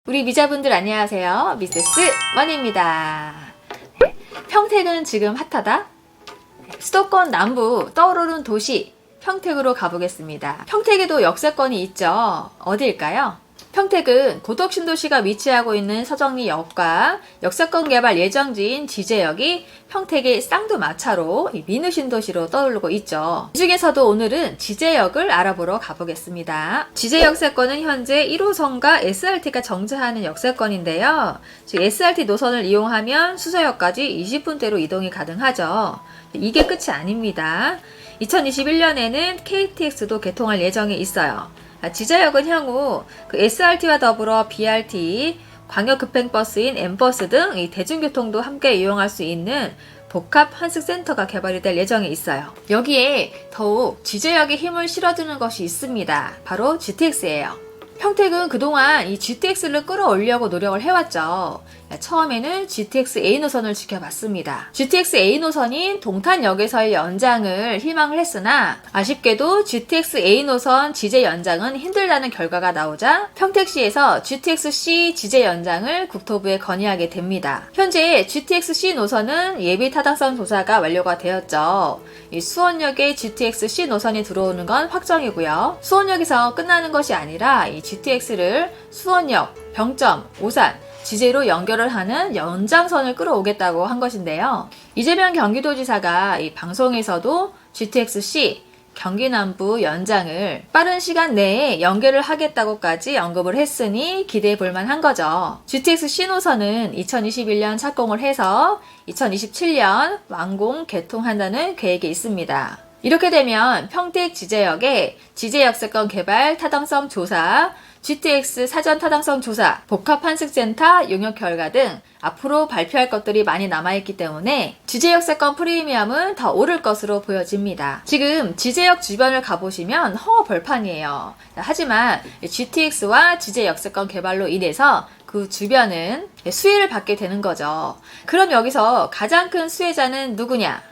우리 미자분들 안녕하세요. 미세스 원입니다. 평택은 지금 핫하다? 수도권 남부 떠오르는 도시 평택으로 가보겠습니다. 평택에도 역세권이 있죠. 어디일까요? 평택은 고덕신도시가 위치하고 있는 서정리역과 역세권 개발 예정지인 지제역이 평택의 쌍두마차로 민우신도시로 떠오르고 있죠. 이 중에서도 오늘은 지제역을 알아보러 가보겠습니다. 지제 역세권은 현재 1호선과 SRT가 정차하는 역세권인데요. 즉 SRT 노선을 이용하면 수서역까지 20분대로 이동이 가능하죠. 이게 끝이 아닙니다. 2021년에는 KTX도 개통할 예정에 있어요. 지제역은 향후 SRT와 더불어 BRT, 광역급행버스인 M버스 등 이 대중교통도 함께 이용할 수 있는 복합 환승센터가 개발이 될 예정에 있어요. 여기에 더욱 지제역에 힘을 실어주는 것이 있습니다. 바로 GTX예요. 평택은 그동안 이 GTX를 끌어올리려고 노력을 해왔죠. 처음에는 GTX A 노선을 지켜봤습니다. GTX A 노선인 동탄역에서의 연장을 희망을 했으나 아쉽게도 GTX A 노선 지제 연장은 힘들다는 결과가 나오자 평택시에서 GTX C 지제 연장을 국토부에 건의하게 됩니다. 현재 GTX C 노선은 예비 타당성 조사가 완료가 되었죠. 이 수원역에 GTX C 노선이 들어오는 건 확정이고요. 수원역에서 끝나는 것이 아니라 이 GTX를 수원역, 병점, 오산, 지제로 연결을 하는 연장선을 끌어오겠다고 한 것인데요. 이재명 경기도지사가 이 방송에서도 GTX-C 경기 남부 연장을 빠른 시간 내에 연결을 하겠다고까지 언급을 했으니 기대해 볼 만한 거죠. GTX-C 노선은 2021년 착공을 해서 2027년 완공 개통한다는 계획이 있습니다. 이렇게 되면 평택 지제역에 지제역세권 개발 타당성 조사, GTX 사전 타당성 조사, 복합 환승센터 용역 결과 등 앞으로 발표할 것들이 많이 남아있기 때문에 지제역세권 프리미엄은 더 오를 것으로 보여집니다. 지금 지제역 주변을 가보시면 허허벌판이에요. 하지만 GTX와 지제역세권 개발로 인해서 그 주변은 수혜를 받게 되는 거죠. 그럼 여기서 가장 큰 수혜자는 누구냐?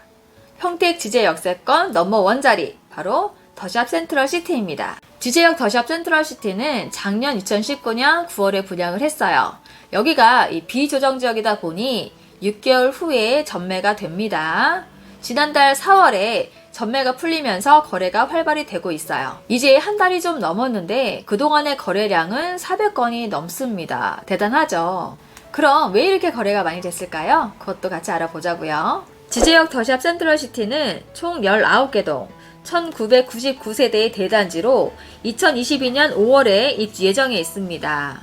평택 지제역세권 넘버원 자리, 바로 더샵 센트럴시티입니다. 지제역 더샵 센트럴시티는 작년 2019년 9월에 분양을 했어요. 여기가 비조정지역이다 보니 6개월 후에 전매가 됩니다. 지난달 4월에 전매가 풀리면서 거래가 활발히 되고 있어요. 이제 한 달이 좀 넘었는데 그동안의 거래량은 400건이 넘습니다. 대단하죠? 그럼 왜 이렇게 거래가 많이 됐을까요? 그것도 같이 알아보자고요. 지제역 더샵 센트럴시티는 총 19개 동 1999세대의 대단지로 2022년 5월에 입주 예정에 있습니다.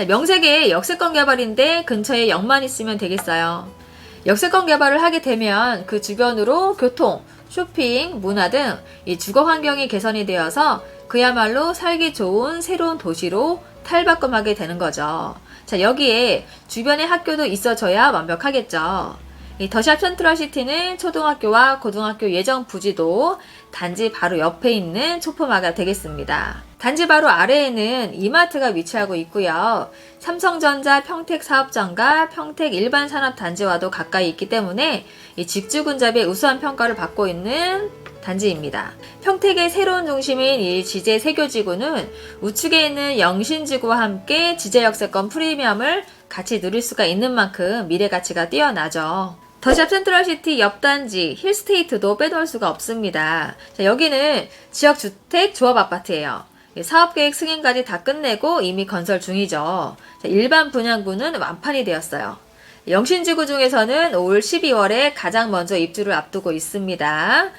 명색의 역세권 개발인데 근처에 역만 있으면 되겠어요. 역세권 개발을 하게 되면 그 주변으로 교통, 쇼핑, 문화 등 이 주거 환경이 개선이 되어서 그야말로 살기 좋은 새로운 도시로 탈바꿈하게 되는 거죠. 자, 여기에 주변에 학교도 있어줘야 완벽하겠죠. 이 더샵 센트럴시티는 초등학교와 고등학교 예정 부지도 단지 바로 옆에 있는 초포마가 되겠습니다. 단지 바로 아래에는 이마트가 위치하고 있고요. 삼성전자 평택사업장과 평택 일반산업단지와도 가까이 있기 때문에 이 직주근접의 우수한 평가를 받고 있는 단지입니다. 평택의 새로운 중심인 이 지제 세교지구는 우측에 있는 영신지구와 함께 지제역세권 프리미엄을 같이 누릴 수가 있는 만큼 미래 가치가 뛰어나죠. 더샵 센트럴시티 옆 단지 힐스테이트도 빼놓을 수가 없습니다. 자, 여기는 지역주택 조합아파트예요. 사업계획 승인까지 다 끝내고 이미 건설 중이죠. 자, 일반 분양구는 완판이 되었어요. 영신지구 중에서는 올 12월에 가장 먼저 입주를 앞두고 있습니다.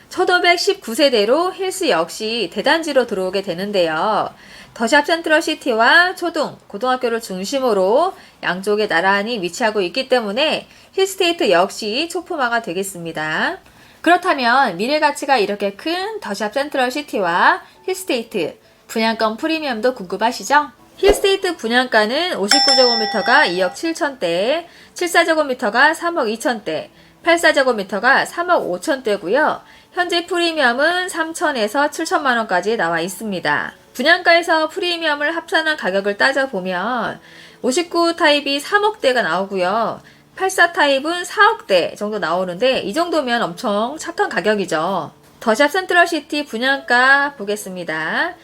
1519세대로 힐스 역시 대단지로 들어오게 되는데요. 더샵 센트럴시티와 초등, 고등학교를 중심으로 양쪽에 나란히 위치하고 있기 때문에 힐스테이트 역시 초품화가 되겠습니다. 그렇다면 미래 가치가 이렇게 큰 더샵 센트럴시티와 힐스테이트 분양권 프리미엄도 궁금하시죠? 힐스테이트 분양가는 59제곱미터가 2억 7천대, 74제곱미터가 3억 2천대, 84제곱미터가 3억 5천대고요. 현재 프리미엄은 3천에서 7천만 원까지 나와 있습니다. 분양가에서 프리미엄을 합산한 가격을 따져보면 59 타입이 3억대가 나오고요. 84 타입은 4억대 정도 나오는데 이 정도면 엄청 착한 가격이죠. 더샵 센트럴시티 분양가 보겠습니다.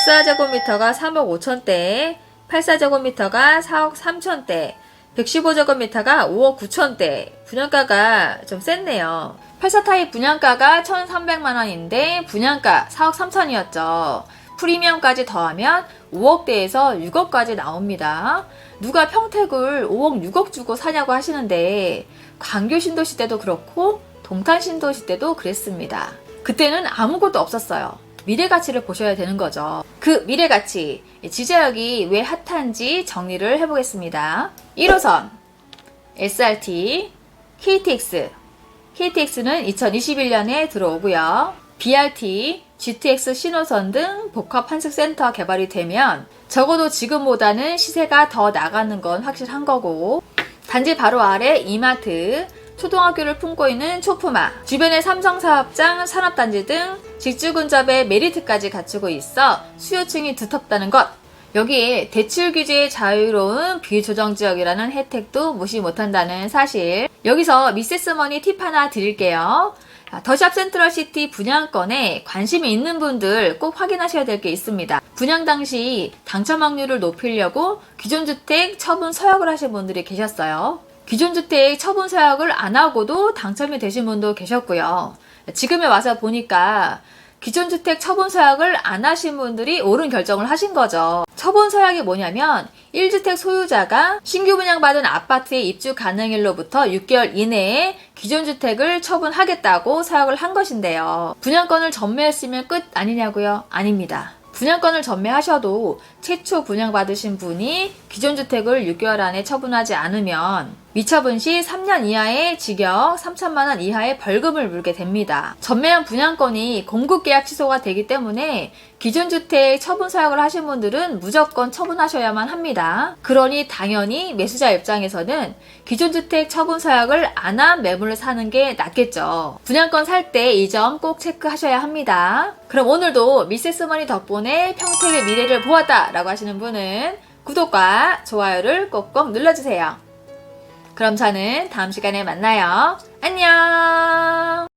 64제곱미터가 3억 5천대, 84제곱미터가 4억 3천대, 115제곱미터가 5억 9천대. 분양가가 좀 셌네요. 84타입 분양가가 1,300만원인데 분양가 4억 3천이었죠. 프리미엄까지 더하면 5억대에서 6억까지 나옵니다. 누가 평택을 5억 6억 주고 사냐고 하시는데 광교 신도시 때도 그렇고 동탄 신도시 때도 그랬습니다. 그때는 아무것도 없었어요. 미래가치를 보셔야 되는 거죠. 그 미래가치, 지자역이 왜 핫한지 정리를 해보겠습니다. 1호선, SRT, KTX. KTX는 2021년에 들어오고요. BRT, GTX 신호선 등 복합 환승센터 개발이 되면 적어도 지금보다는 시세가 더 나가는 건 확실한 거고, 단지 바로 아래 이마트, 초등학교를 품고 있는 초품화, 주변에 삼성사업장, 산업단지 등 직주근접의 메리트까지 갖추고 있어 수요층이 두텁다는 것. 여기에 대출 규제의 자유로운 비조정지역이라는 혜택도 무시 못한다는 사실. 여기서 미세스머니 팁 하나 드릴게요. 더샵 센트럴시티 분양권에 관심이 있는 분들 꼭 확인하셔야 될 게 있습니다. 분양 당시 당첨 확률을 높이려고 기존주택 처분 서약을 하신 분들이 계셨어요. 기존주택 처분 서약을 안 하고도 당첨이 되신 분도 계셨고요. 지금에 와서 보니까 기존주택 처분 서약을 안 하신 분들이 옳은 결정을 하신 거죠. 처분 서약이 뭐냐면 1주택 소유자가 신규 분양받은 아파트에 입주 가능일로부터 6개월 이내에 기존 주택을 처분하겠다고 서약을 한 것인데요. 분양권을 전매했으면 끝 아니냐고요? 아닙니다. 분양권을 전매하셔도 최초 분양받으신 분이 기존 주택을 6개월 안에 처분하지 않으면 미처분 시 3년 이하의 징역 3천만 원 이하의 벌금을 물게 됩니다. 전매한 분양권이 공급계약 취소가 되기 때문에 기존 주택 처분 서약을 하신 분들은 무조건 처분하셔야만 합니다. 그러니 당연히 매수자 입장에서는 기존 주택 처분 서약을 안 한 매물을 사는 게 낫겠죠. 분양권 살 때 이 점 꼭 체크하셔야 합니다. 그럼 오늘도 미세스머니 덕분에 평택의 미래를 보았다 라고 하시는 분은 구독과 좋아요를 꼭꼭 눌러주세요. 그럼 저는 다음 시간에 만나요. 안녕!